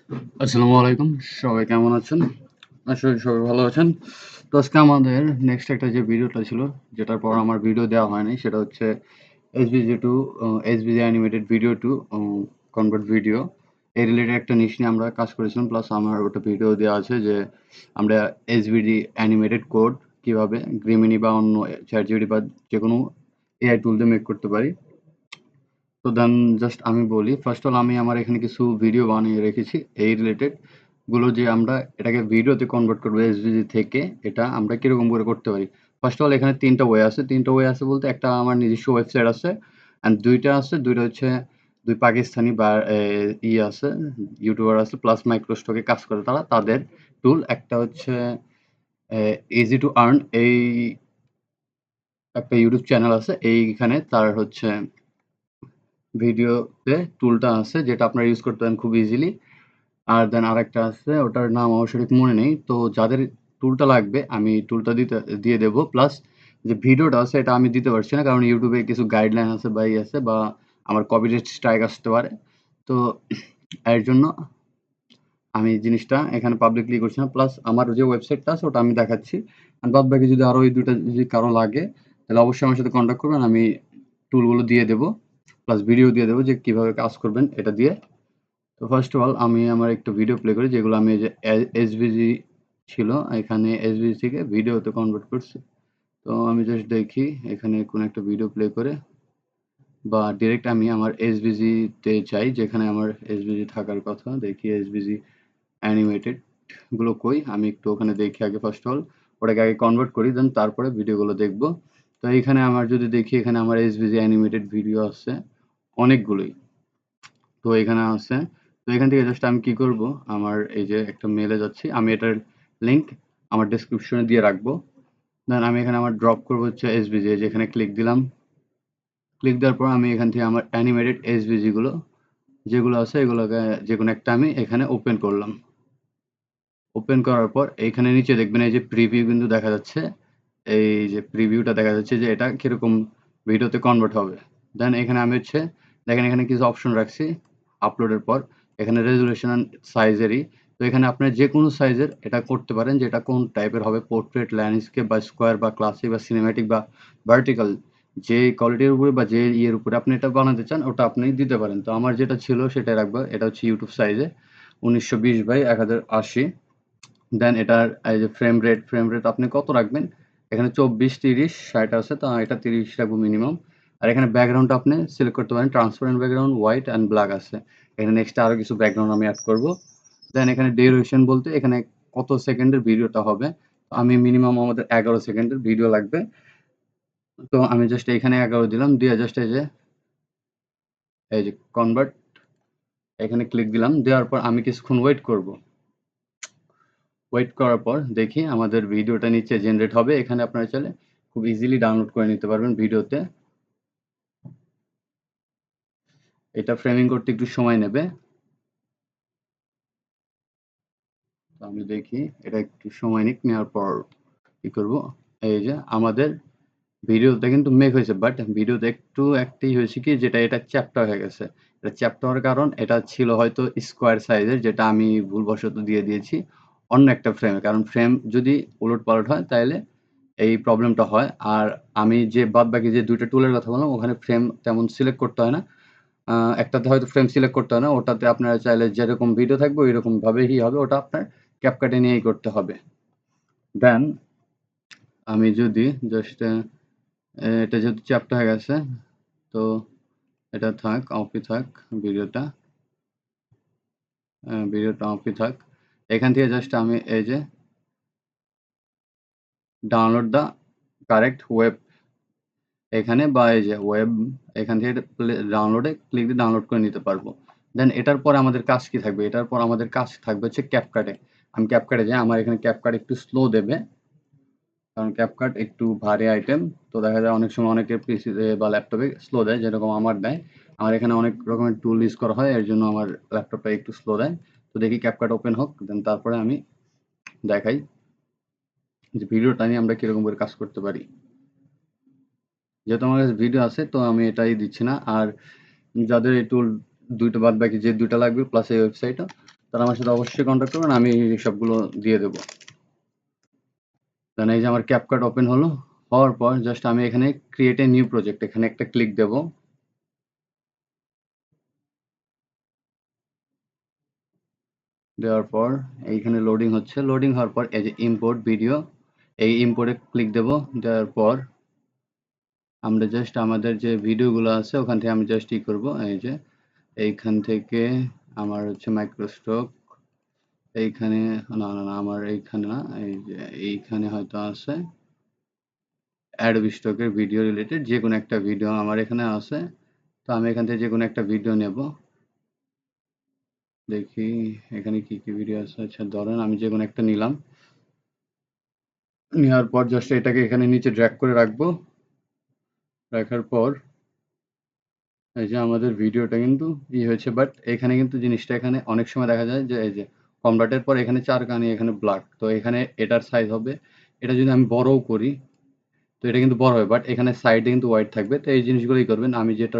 আসসালামু আলাইকুম। সবাই কেমন আছেন? আশা করি সবাই ভালো আছেন। তো আজকে আমাদের নেক্সট একটা যে ভিডিওটা ছিল, যেটার পর আমার ভিডিও দেওয়া হয়নি, সেটা হচ্ছে SVG to SVG animated video to convert video. এই রিলেটেড একটা নিশ নিয়ে আমরা কাজ করেছিলাম। প্লাস আমার ওটা ভিডিও দেওয়া আছে যে আমরা SVG অ্যানিমেটেড কোড কিভাবে Gemini বা অন্য ChatGPT বা যেকোনো AI টুল দিয়ে মেক করতে পারি। তো দেন জাস্ট আমি বলি, ফার্স্ট অল আমি আমার এখানে কিছু ভিডিও বানিয়ে রেখেছি এই রিলেটেড গুলো, যে আমরা এটাকে ভিডিওতে কনভার্ট করবো এসভিজি থেকে। এটা আমরা কিরকম করে করতে পারি। ফার্স্ট অল এখানে তিনটা ওয়ে আছে বলতে, একটা আমার নিজস্ব ওয়েবসাইট আছে, অ্যান্ড দুইটা হচ্ছে দুই পাকিস্তানি বা আছে, ইউটিউবার আছে, প্লাস মাইক্রোস্টকে কাজ করে তারা, তাদের টুল। একটা হচ্ছে ইজি টু আর্ন, এই একটা ইউটিউব চ্যানেল আছে, এইখানে তার হচ্ছে ভিডিওতে টুলটা আছে যেটা আপনারা ইউজ করতে পারেন খুব ইজিলি। আর দেন আরেকটা আছে, ওটার নাম আমার সঠিক মনে নেই। তো যাদের টুলটা লাগবে আমি টুলটা দিয়ে দেবো। প্লাস যে ভিডিওটা আছে এটা আমি দিতে পারছি না, কারণ ইউটিউবে কিছু গাইডলাইন আছে বা আছে, বা আমার কপিরাইট স্ট্রাইক আসতে পারে। তো এর জন্য আমি জিনিসটা এখানে পাবলিকলি করছি না। প্লাস আমার যে ওয়েবসাইটটা আছে ওটা আমি দেখাচ্ছি। আর বাদ বাকি যদি আরও এই দুটো যদি কারো লাগে, তাহলে অবশ্যই আমার সাথে কন্ট্যাক্ট করবেন। আমি টুলগুলো দিয়ে দেবো, প্লাস ভিডিও দিয়ে দেবো যে কীভাবে কাজ করবেন এটা দিয়ে। তো ফার্স্ট অফ অল আমি আমার একটা ভিডিও প্লে করি, যেগুলো আমি এই যে এসভিজি ছিল, এখানে এসভিজি থেকে ভিডিওতে কনভার্ট করছি। তো আমি জাস্ট দেখি এখানে কোনো একটা ভিডিও প্লে করে, বা ডিরেক্ট আমি আমার এসভিজিতে যাই যেখানে আমার এসভিজি থাকার কথা। দেখি এসভিজি অ্যানিমেটেড গুলো কই, আমি একটু ওখানে দেখি আগে। ফার্স্ট অল ওটাকে আগে কনভার্ট করি, দেন তারপরে ভিডিওগুলো দেখবো। তো এইখানে আমার যদি দেখি, এখানে আমার এসভিজি অ্যানিমেটেড ভিডিও আছে অনেকগুলোই। তো এখানে আছে। তো এখান থেকে জাস্ট আমি কি করব, আমার এই যে একটা মেলে যাচ্ছি, আমি এটার লিঙ্ক আমার ডেসক্রিপশনে দিয়ে রাখবো। দেন আমি এখানে আমার ড্রপ করবো হচ্ছে এসভিজি, যেখানে ক্লিক দিলাম। ক্লিক দেওয়ার পর আমি এখান থেকে আমার অ্যানিমেটেড এসভিজি গুলো যেগুলো আছে এগুলোকে যে কোনো একটা আমি এখানে ওপেন করলাম। ওপেন করার পর এইখানে নিচে দেখবেন এই যে প্রিভিউ কিন্তু দেখা যাচ্ছে। এই যে প্রিভিউটা দেখা যাচ্ছে যে এটা কিরকম ভিডিওতে কনভার্ট হবে। দেন এখানে আমি হচ্ছে দেখেন এখানে কিছু অপশন রাখছি আপলোডের পর। এখানে রেজুলেশন অ্যান্ড সাইজেরই। তো এখানে আপনার যে কোনো সাইজের এটা করতে পারেন, যে এটা কোন টাইপের হবে, পোর্ট্রেট, ল্যান্ডস্কেপ বা স্কোয়ার বা ক্লাসিক বা সিনেম্যাটিক বা ভার্টিক্যাল, যে কোয়ালিটির উপরে বা যে ইয়ের উপরে আপনি এটা বানাতে চান ওটা আপনি দিতে পারেন। তো আমার যেটা ছিল সেটাই রাখবো। এটা হচ্ছে ইউটিউব সাইজে 1920x1080। দেন এটার এই যে ফ্রেম রেট আপনি কত রাখবেন, এখানে 24, 30, 60 আছে, তো এটা 30 রাখবো মিনিমাম। আর এখানে ব্যাকগ্রাউন্ডটা আপনি সিলেক্ট করতে পারেন, transparent background, white and black আছে। এখানে নেক্সট আরও কিছু ব্যাকগ্রাউন্ড আমি অ্যাড করব। দেন এখানে ডিউরেশন বলতে এখানে কত সেকেন্ডের ভিডিওটা হবে। আমি মিনিমাম আমাদের 11 সেকেন্ডের ভিডিও লাগবে। তো আমি জাস্ট এখানে 11 দিলাম, দিয়ে জাস্ট এই যে কনভার্ট, এখানে ক্লিক দিলাম। দেওয়ার পর আমি কিছুক্ষণ ওয়েট করব। ওয়েট করার পর দেখি আমাদের ভিডিওটা নিচে জেনারেট হবে। এখানে আপনারা চাইলে খুব ইজিলি ডাউনলোড করে নিতে পারবেন ভিডিওতে। এটা ফ্রেমিং করতে একটু সময় নেবে। তো আমি দেখি এটা একটু সময় নিক, নেওয়ার পর কি করব। এই যে আমাদের ভিডিওটা কিন্তু মেক হয়েছে, বাট ভিডিওতে একটাই হয়েছে কি, যেটা এটা চ্যাপ্টা হয়ে গেছে। এটা চ্যাপ্টা হওয়ার কারণ এটা ছিল হয়তো স্কোয়ার সাইজের, যেটা আমি ভুলবশত দিয়ে দিয়েছি অন্য একটা ফ্রেমে। কারণ ফ্রেম যদি উলটপালট হয় তাহলে এই প্রবলেমটা হয়। আর আমি যে বাদবাকি যে 2টা টুলের কথা বললাম, ওখানে ফ্রেম তেমন সিলেক্ট করতে হয় না। একটাতে হয়তো ফ্রেম সিলেক্ট করতে হয় না, ওটাতে আপনারা চাইলে যেরকম ভিডিও থাকবে ওইরকমভাবেই হবে। ওটা আপনার ক্যাপকাটে নিয়েই করতে হবে। দেন আমি যদি জাস্ট এটা যেহেতু চ্যাপ্টা হয়ে গেছে, তো এটা থাক, অফই থাক ভিডিওটা। ভিডিওটা অফই থাক। এখান থেকে জাস্ট আমি এই যে ডাউনলোড দ্য কারেক্ট ওয়েব, এখানে বা এই যে ওয়েব, এখান থেকে ডাউনলোডে ক্লিক দিয়ে ডাউনলোড করে নিতে পারবো। দেন এটার পর আমাদের কাজ কি থাকবে, এটার পর আমাদের কাজ থাকবে হচ্ছে ক্যাপকাটে। আমি ক্যাপকাটে যাই, আমার এখানে ক্যাপকাট একটু স্লো দেবে, কারণ ক্যাপকাট একটু ভারী আইটেম। তো দেখা যায় অনেক সময় অনেকের পিসিতে বা ল্যাপটপে স্লো দেয়, যেরকম আমার দেয়। আমার এখানে অনেক রকমের টুল ইউজ করা হয়, এর জন্য আমার ল্যাপটপটা একটু স্লো দেয়। তো দেখি ক্যাপকাট ওপেন হোক, দেন তারপরে আমি দেখাই যে ভিডিওটা নিয়ে আমরা কীরকম করে কাজ করতে পারি। যেহেতু আমার কাছে ভিডিও আছে তো আমি এটাই দিচ্ছি না। আর যাদের এই টুল দুইটা বাদ বাকি যে দুইটা লাগবে প্লাস এই ওয়েবসাইটটা, তারা আমার সাথে অবশ্যই কন্ট্যাক্ট করবেন, আমি সবগুলো দিয়ে দেবো। দেন এই যে আমার ক্যাপকাট ওপেন হলো, হওয়ার পর জাস্ট আমি এখানে ক্রিয়েট এ নিউ প্রজেক্ট এখানে একটা ক্লিক দেব। দেওয়ার পর এইখানে লোডিং হচ্ছে, লোডিং হওয়ার পর এই যে ইম্পোর্ট ভিডিও, এই ইম্পোর্টে ক্লিক দেব। দেওয়ার পর আমরা জাস্ট আমাদের যে ভিডিওগুলো আছে ওখান থেকে আমি জাস্ট ই করব, এই যে এইখান থেকে আমার হচ্ছে মাইক্রোস্টক এইখানে, না আমার এইখানে না, এই যে এইখানে হয়তো আছে অ্যাডোবি স্টকের ভিডিও রিলেটেড যে কোনো একটা ভিডিও আমার এখানে আছে। তো আমি এখান থেকে যে কোনো একটা ভিডিও নেব। দেখি এখানে কি কি ভিডিও আছে। আচ্ছা ধরেন আমি যে কোনো একটা নিলাম, নেওয়ার পর জাস্ট এটাকে এখানে নিচে ড্র্যাগ করে রাখবো। রাখার পর এই যে আমাদের ভিডিওটা কিন্তু হয়েছে, বাট এখানে কিন্তু জিনিসটা এখানে অনেক সময় দেখা যায় যে এই যে কমপ্লিটের পর এখানে 4 কানি এখানে ব্ল্যাক, তো এখানে এটার সাইজ হবে, এটা যদি আমি বড়ও করি তো এটা কিন্তু বড় হবে, বাট এখানে সাইডে কিন্তু হোয়াইট থাকবে। তো এই জিনিসগুলোই করবেন। আমি যেটা